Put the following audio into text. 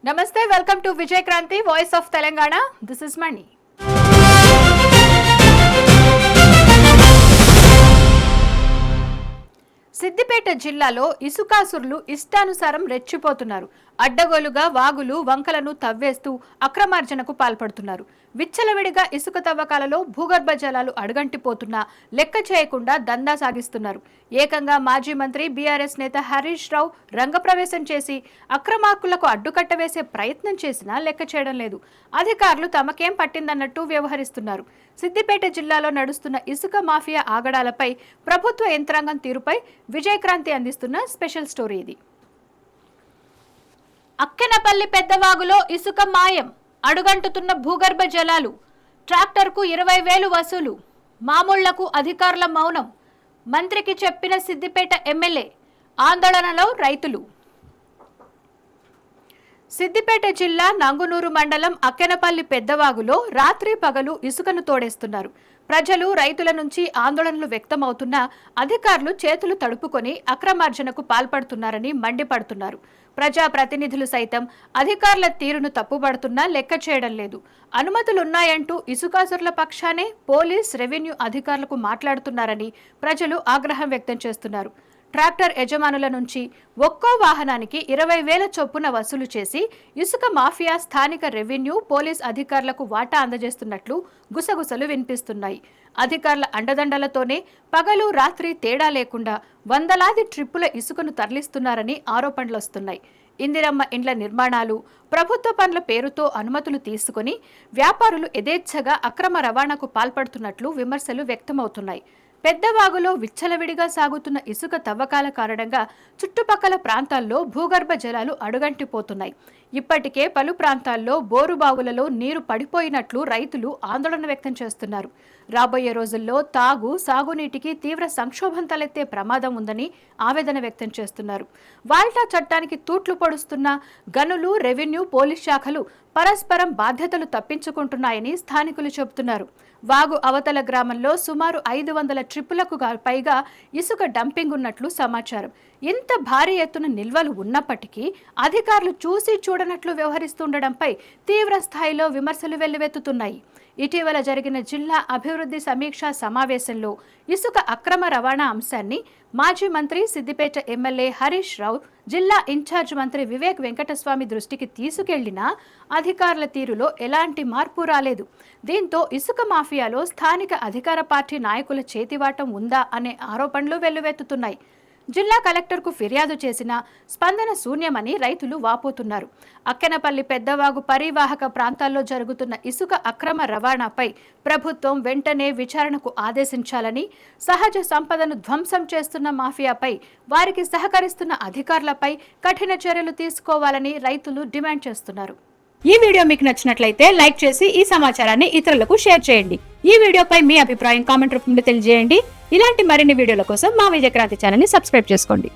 Namaste, welcome to Vijay Kranti, Voice of Telangana. This is Mani. Siddipet జిల్లాలో ఇసుకాసురులు ఇష్టానుసారం రెచ్చిపోతున్నారు. అడ్డగోలుగా వాగులు వంకలను తవ్వేస్తూ అక్రమార్జనకు పాల్పడుతున్నారు. విచ్చలవిడిగా ఇసుక తవ్వకాలలో భూగర్భ జలాలు అడుగంటిపోతున్నా లెక్క చేయకుండా దందా సాగిస్తున్నారు. ఏకంగా మాజీ మంత్రి బీఆర్ఎస్ నేత హరీష్ రావు రంగప్రవేశం చేసి అక్రమార్కులకు అడ్డుకట్ట వేసే ప్రయత్నం చేసినా లెక్క చేయడం లేదు. అధికారులు తమకేం పట్టిందన్నట్టు వ్యవహరిస్తున్నారు. సిద్దిపేట జిల్లాలో నడుస్తున్న ఇసుక మాఫియా ఆగడాలపై ప్రభుత్వ యంత్రాంగం తీరుపై విజయ్ క్రాంతి అందిస్తున్న స్పెషల్ స్టోరీ ఇది. అక్కెనపల్లి పెద్దవాగులో ఇసుక మాయం, అడుగంటుతున్న భూగర్భ జలాలు, ట్రాక్టర్కు 20,000 వసూలు, మామూళ్లకు అధికారుల మౌనం, మంత్రికి చెప్పిన సిద్దిపేట ఎమ్మెల్యే, ఆందోళనలో రైతులు. సిద్దిపేట జిల్లా నంగునూరు మండలం అక్కెనపల్లి పెద్దవాగులో రాత్రి పగలు ఇసుకను తోడేస్తున్నారు. ప్రజలు రైతుల నుంచి ఆందోళనలు వ్యక్తమవుతున్నా అధికారులు చేతులు తడుపుకొని అక్రమార్జనకు పాల్పడుతున్నారని మండిపడుతున్నారు. ప్రజాప్రతినిధులు సైతం అధికారుల తీరును తప్పుపడుతున్నా లెక్క చేయడం లేదు. అనుమతులున్నాయంటూ ఇసుకాసురుల పక్షానే పోలీస్, రెవెన్యూ అధికారులకు మాట్లాడుతున్నారని ప్రజలు ఆగ్రహం వ్యక్తం చేస్తున్నారు. ట్రాక్టర్ యజమానుల నుంచి ఒక్కో వాహనానికి 20,000 చొప్పున వసూలు చేసి ఇసుక మాఫియా స్థానిక రెవెన్యూ, పోలీస్ అధికారులకు వాటా అందజేస్తున్నట్లు గుసగుసలు వినిపిస్తున్నాయి. అధికారుల అండదండలతోనే పగలు రాత్రి తేడా లేకుండా వందలాది ట్రిప్పుల ఇసుకను తరలిస్తున్నారని ఆరోపణలొస్తున్నాయి. ఇందిరమ్మ ఇండ్ల నిర్మాణాలు, ప్రభుత్వ పనుల పేరుతో అనుమతులు తీసుకుని వ్యాపారులు యథేచ్ఛగా అక్రమ రవాణాకు పాల్పడుతున్నట్లు విమర్శలు వ్యక్తమవుతున్నాయి. పెద్దవాగులో విచ్చలవిడిగా సాగుతున్న ఇసుక తవ్వకాల కారణంగా చుట్టుపక్కల ప్రాంతాల్లో భూగర్భ జలాలు అడుగంటిపోతున్నాయి. ఇప్పటికే పలు ప్రాంతాల్లో బోరుబావులలో నీరు పడిపోయినట్లు రైతులు ఆందోళన వ్యక్తం చేస్తున్నారు. రాబోయే రోజుల్లో సాగునీటికి తీవ్ర సంక్షోభం తలెత్తే ప్రమాదం ఉందని ఆవేదన వ్యక్తం చేస్తున్నారు. వాల్టా చట్టానికి తూట్లు పొడుస్తున్న గనులు, రెవెన్యూ, పోలీస్ శాఖలు పరస్పరం బాధ్యతలు తప్పించుకుంటున్నాయని స్థానికులు చెబుతున్నారు. వాగు అవతల గ్రామంలో సుమారు 500 ట్రిప్పులకు పైగా ఇసుక డంపింగ్ ఉన్నట్లు సమాచారం. ఇంత భారీ ఎత్తున నిల్వలు ఉన్నప్పటికీ అధికారులు చూసి చూడనట్లు వ్యవహరిస్తుండడంపై తీవ్ర స్థాయిలో విమర్శలు వెల్లువెత్తుతున్నాయి. ఇటీవల జరిగిన జిల్లా అభివృద్ధి సమీక్షా సమావేశంలో ఇసుక అక్రమ రవాణా అంశాన్ని మాజీ మంత్రి, సిద్దిపేట ఎమ్మెల్యే హరీష్ రావు, జిల్లా ఇన్ఛార్జ్ మంత్రి వివేక్ వెంకటస్వామి దృష్టికి తీసుకెళ్లినా అధికారుల తీరులో ఎలాంటి మార్పు రాలేదు. దీంతో ఇసుక మాఫియాలో స్థానిక అధికార పార్టీ నాయకుల చేతివాటం ఉందా అనే ఆరోపణలు వెల్లువెత్తుతున్నాయి. జిల్లా కలెక్టర్కు ఫిర్యాదు చేసినా స్పందన శూన్యమని రైతులు వాపోతున్నారు. అక్కెనపల్లి పెద్దవాగు పరివాహక ప్రాంతాల్లో జరుగుతున్న ఇసుక అక్రమ రవాణాపై ప్రభుత్వం వెంటనే విచారణకు ఆదేశించాలని, సహజ సంపదను ధ్వంసం చేస్తున్న మాఫియాపై, వారికి సహకరిస్తున్న అధికారులపై కఠిన చర్యలు తీసుకోవాలని రైతులు డిమాండ్ చేస్తున్నారు. ఈ వీడియో మీకు నచ్చినట్లయితే లైక్ చేసి ఈ సమాచారాన్ని ఇతరులకు షేర్ చేయండి. ఈ వీడియోపై మీ అభిప్రాయం కామెంట్ రూపంలో తెలియజేయండి. ఇలాంటి మరిన్ని వీడియోల కోసం మా విజయక్రాంతి ఛానల్ ని సబ్స్క్రైబ్ చేసుకోండి.